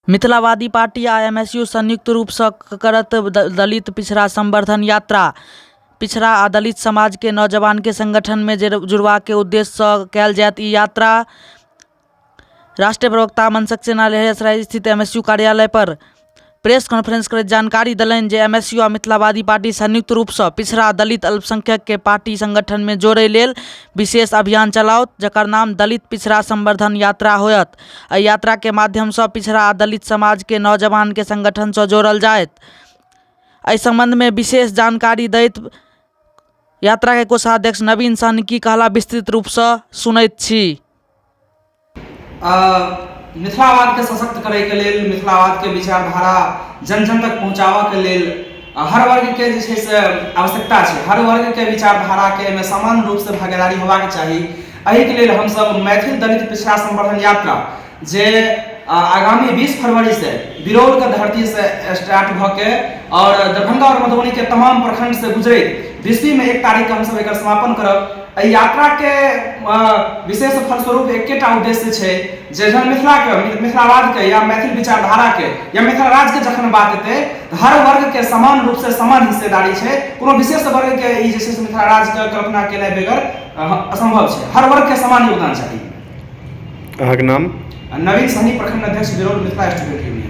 Mithilavadi party आ MSU संयुक्त रूप सँ करत दलित पिछड़ा संवर्धन यात्रा। पिछड़ा आ दलित समाज के नौजवान के संगठन में जुड़वा के उद्देश्य सँ कयल जायत ई यात्रा। राष्ट्रीय प्रवक्ता मनसक सेना लहेरियासराय स्थित एमएसयू कार्यालय पर प्रेस कॉन्फ्रेंस करैत जानकारी देलनि जे एमएसयू आ मिथिलावादी पार्टी संयुक्त रूप सँ पिछड़ा दलित अल्पसंख्यक के पार्टी संगठन में जोड़ै लेल विशेष अभियान चलाओत, जकर नाम दलित पिछड़ा संवर्धन यात्रा होयत। एहि यात्रा के माध्यम सँ पिछड़ा आ दलित समाज के नौजवान के संगठन सँ जोड़ल जायत। एहि संबंध में विशेष जानकारी दैत यात्रा के कोषाध्यक्ष नवीन सहनी की कहला विस्तृत रूप सँ सुनैत छी। मिथिलावाद के सशक्त करे के लेल, मिथिलावाद के विचारधारा जन जन तक पहुँचावा के लेल हर वर्ग के जे छै से आवश्यकता छै। हर वर्ग के विचारधारा के में समान रूप से भागीदारी होबाक चाही। एहि के लेल हम सब मैथिल दलित पिछड़ा संवर्धन यात्रा जे आगामी 20 फरवरी से बिरौल के धरती से स्टार्ट भ के और दरभंगा और मधुबनी के तमाम प्रखंड से गुजरैत 20वीं में 1 तारीख के हम सब एकर समापन करब। एहि यात्रा के विशेष फलस्वरूप एकेटा उद्देश्य छै जे जन मिथिलावाद के या मैथिल विचारधारा के या मिथिला राज्य के जखन बात एतै हर वर्ग के समान रूप से समान हिस्सेदारी छै। कोनो विशेष वर्ग के ई जे छै से मिथिला राज्य के कल्पना केनाइ बेगर असंभव छै। हर वर्ग के समान योगदान चाही। अहाँक नाम? नवीन सहनी, प्रखंड अध्यक्ष, बिरौल मिथिला स्टूडेंट यूनियन।